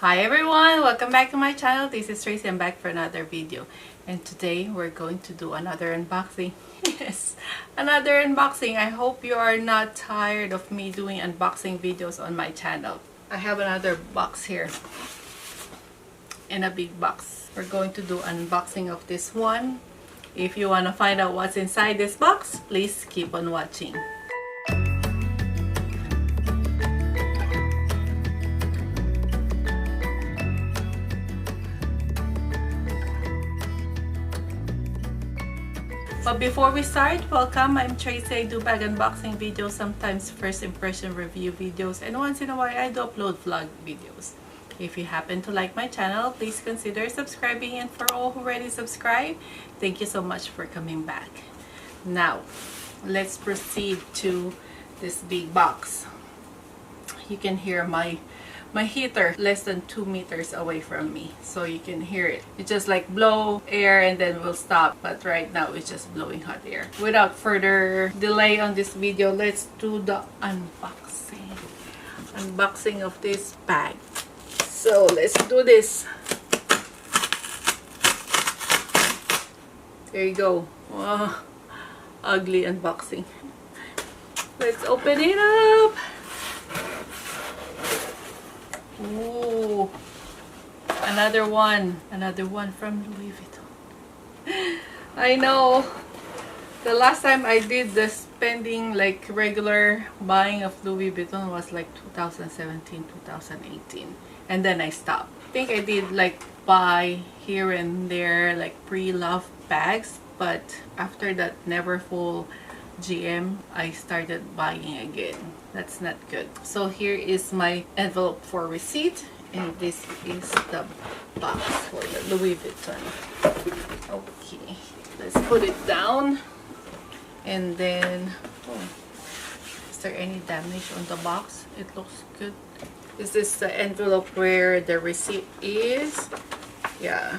Hi everyone, welcome back to my channel. This is Tracy. I'm back for another video, and today we're going to do another unboxing. Yes, another unboxing. I hope you are not tired of me doing unboxing videos on my channel. I have another box here in a big box. We're going to do unboxing of this one. If you want to find out what's inside this box, please keep on watching. But before we start, welcome. I'm Tracy. I do bag unboxing videos, sometimes first impression review videos, and once in a while I do upload vlog videos. If you happen to like my channel, please consider subscribing, and for all who already subscribe, thank you so much for coming back. Now, let's proceed to this big box. You can hear my heater less than 2 meters away from me, so you can hear it. It just like blow air and then will stop, but right now it's just blowing hot air. Without further delay on this video, let's do the unboxing of this bag. So let's do this. There you go. Wow, ugly unboxing. Let's open it up. Ooh, another one from Louis Vuitton. I know the last time I did the spending, like regular buying of Louis Vuitton, was like 2017, 2018, and then I stopped. I think I did like buy here and there like pre-loved bags, but after that Neverfull GM, I started buying again. That's not good. So here is my envelope for receipt, and this is the box for the Louis Vuitton. Okay, let's put it down. And then, oh, is there any damage on the box? It looks good. Is this the envelope where the receipt is? Yeah,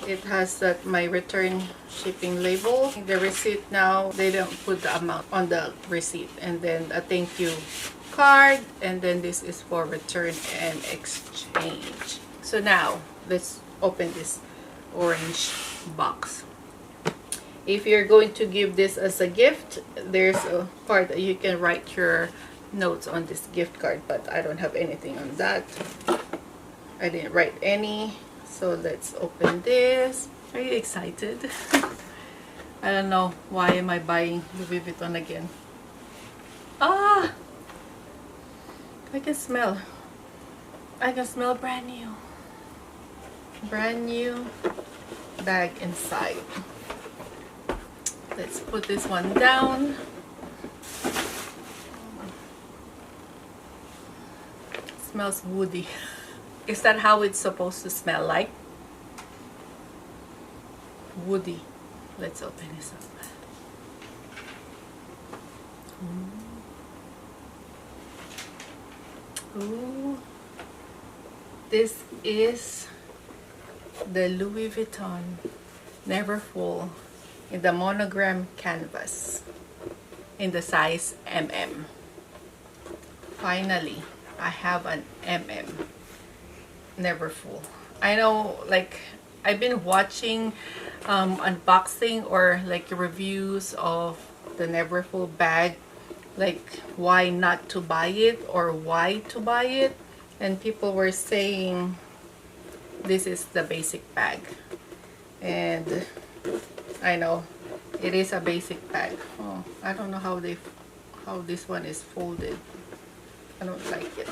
it has that my return shipping label. The receipt, now they don't put the amount on the receipt, and then a thank you card, and then this is for return and exchange. So now let's open this orange box. If you're going to give this as a gift, there's a part that you can write your notes on this gift card, but I don't have anything on that. I didn't write any. So let's open this. Are you excited? I don't know why am I buying Louis Vuitton again. Ah, I can smell brand new bag inside. Let's put this one down. It smells woody. Is that how it's supposed to smell like? Woody. Let's open this up. Ooh. This is the Louis Vuitton Neverfull in the monogram canvas in the size MM. Finally, I have an MM Neverfull. I know, like, I've been watching unboxing or like reviews of the Neverfull bag, like why not to buy it or why to buy it, and people were saying this is the basic bag, and I know it is a basic bag. Oh, I don't know how this one is folded. I don't like it,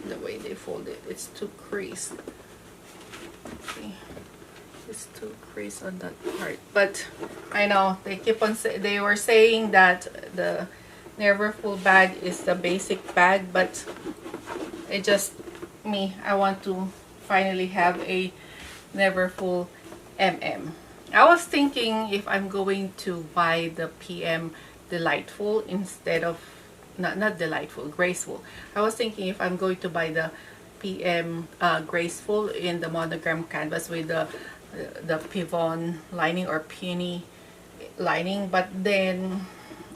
the way they fold it. It's too creased. Okay. It's too creased on that part. But I know they keep on they were saying that the Neverfull bag is the basic bag, but it just me. I want to finally have a Neverfull MM. I was thinking if I'm going to buy the PM Delightful instead of not Delightful, Graceful. I was thinking if I'm going to buy the PM Graceful in the monogram canvas with the pivot lining or peony lining, but then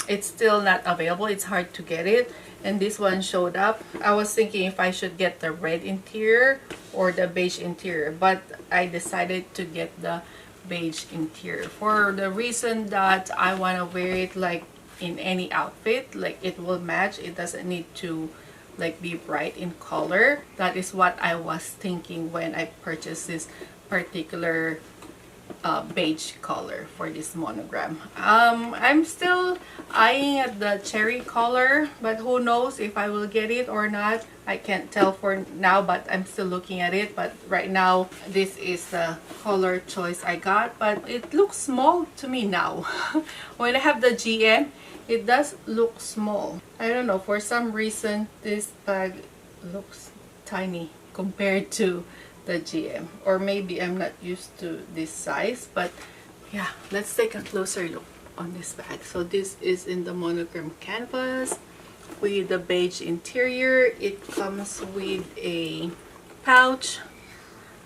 it's still not available. It's hard to get it, and this one showed up. I was thinking if I should get the red interior or the beige interior, but I decided to get the beige interior for the reason that I want to wear it like in any outfit, like it will match. It doesn't need to like be bright in color. That is what I was thinking when I purchased this particular beige color for this monogram. I'm still eyeing at the cherry color, but who knows if I will get it or not. I can't tell for now, but I'm still looking at it. But right now, this is the color choice I got, but it looks small to me now. When I have the GM, it does look small. I don't know, for some reason this bag looks tiny compared to the GM, or maybe I'm not used to this size. But yeah, let's take a closer look on this bag. So this is in the monogram canvas with the beige interior. It comes with a pouch.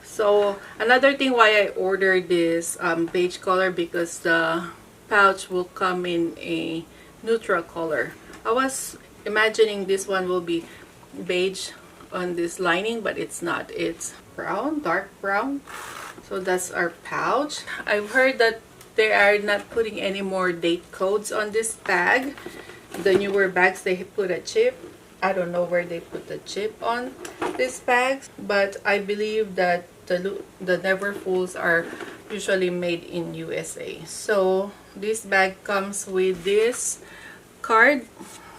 So another thing why I ordered this beige color, because the pouch will come in a neutral color. I was imagining this one will be beige on this lining, but it's not. It's brown, dark brown. So that's our pouch. I've heard that they are not putting any more date codes on this bag. The newer bags, they put a chip. I don't know where they put the chip on this bag, but I believe that the Neverfulls are usually made in USA. So this bag comes with this card.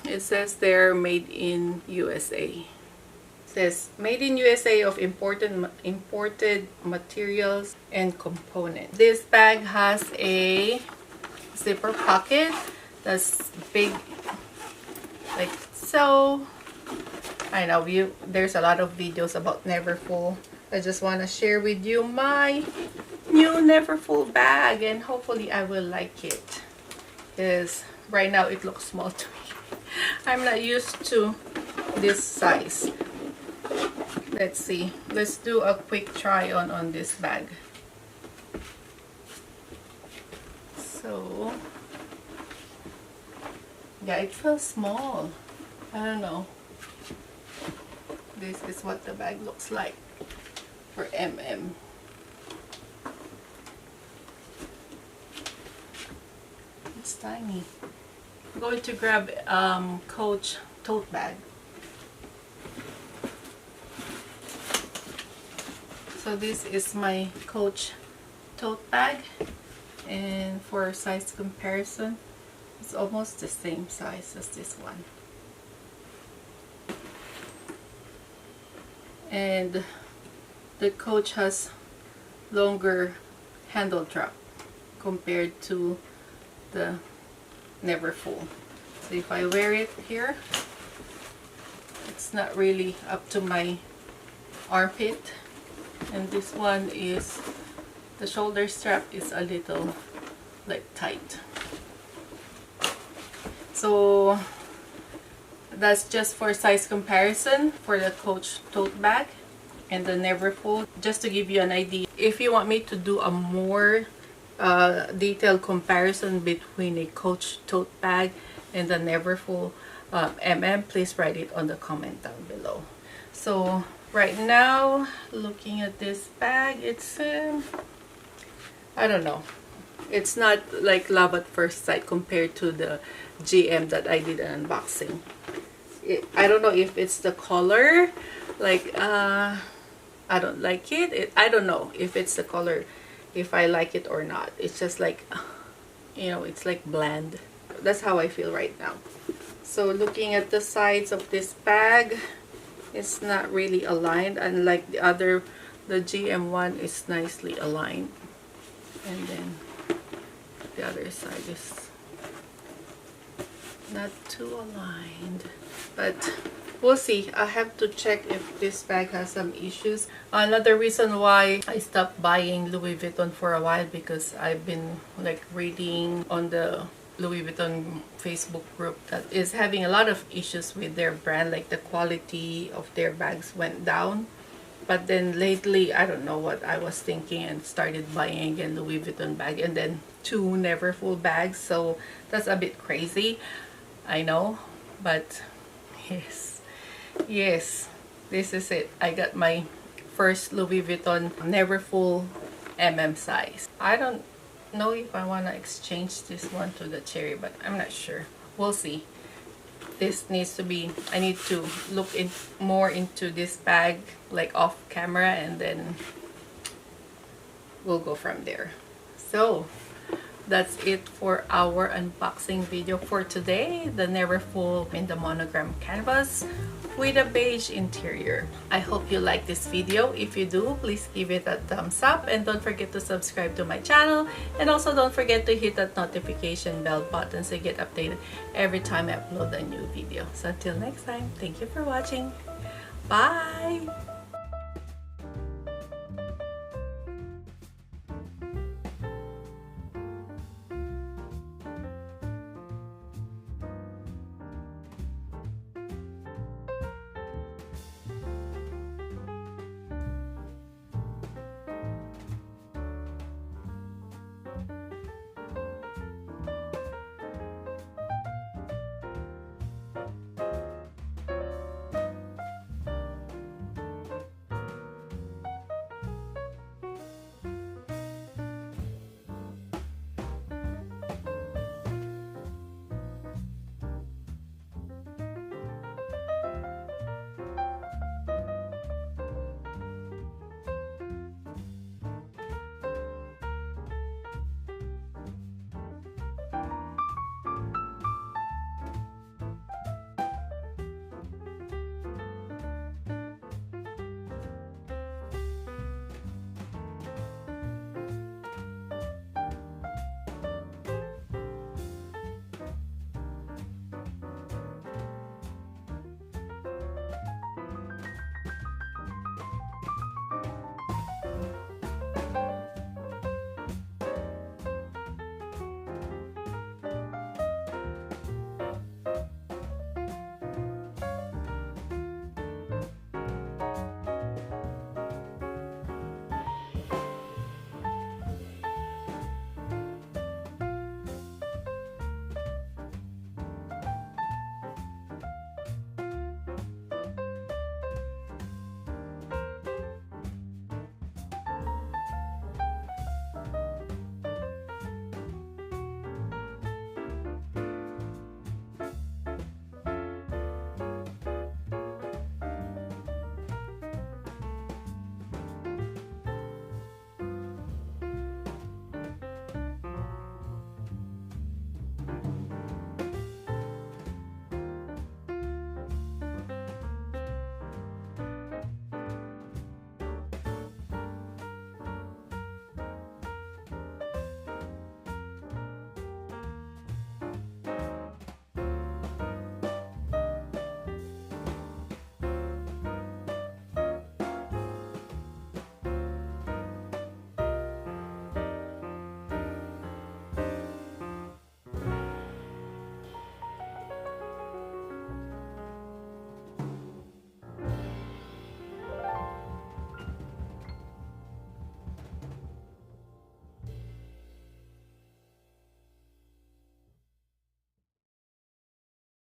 It says they're made in USA. Says made in USA of imported materials and components. This bag has a zipper pocket that's big, like so. I know there's a lot of videos about Neverfull. I just want to share with you my new Neverfull bag, and hopefully I will like it, because right now it looks small to me. I'm not used to this size. Let's see. Let's do a quick try on this bag. So, yeah, it feels small. I don't know. This is what the bag looks like for MM. It's tiny. I'm going to grab Coach tote bag. So this is my Coach tote bag, and for size comparison, it's almost the same size as this one. And the Coach has longer handle strap compared to the Neverfull. So if I wear it here, it's not really up to my armpit. And this one is, the shoulder strap is a little like tight. So that's just for size comparison for the Coach tote bag and the Neverfull, just to give you an idea. If you want me to do a more detailed comparison between a Coach tote bag and the Neverfull MM, please write it on the comment down below. So right now, looking at this bag, it's I don't know, it's not like love at first sight compared to the GM that I did an unboxing. I don't know if it's the color, like I don't like it. I don't know if it's the color, if I like it or not. It's just like, you know, it's like bland. That's how I feel right now. So looking at the sides of this bag, it's not really aligned, unlike the other. The GM one is nicely aligned, and then the other side is not too aligned. But we'll see. I have to check if this bag has some issues. Another reason why I stopped buying Louis Vuitton for a while, because I've been like reading on the Louis Vuitton Facebook group that is having a lot of issues with their brand, like the quality of their bags went down. But then lately, I don't know what I was thinking, and started buying again Louis Vuitton bag, and then 2 Neverfull bags. So that's a bit crazy, I know, but yes, this is it. I got my first Louis Vuitton Neverfull MM size. I don't know if I want to exchange this one to the cherry, but I'm not sure. We'll see. This needs to be, I need to look in more into this bag like off camera, and then we'll go from there. So that's it for our unboxing video for today. The Neverfull in the monogram canvas with a beige interior. I hope you like this video. If you do, please give it a thumbs up, and don't forget to subscribe to my channel, and also don't forget to hit that notification bell button so you get updated every time I upload a new video. So until next time, thank you for watching. Bye!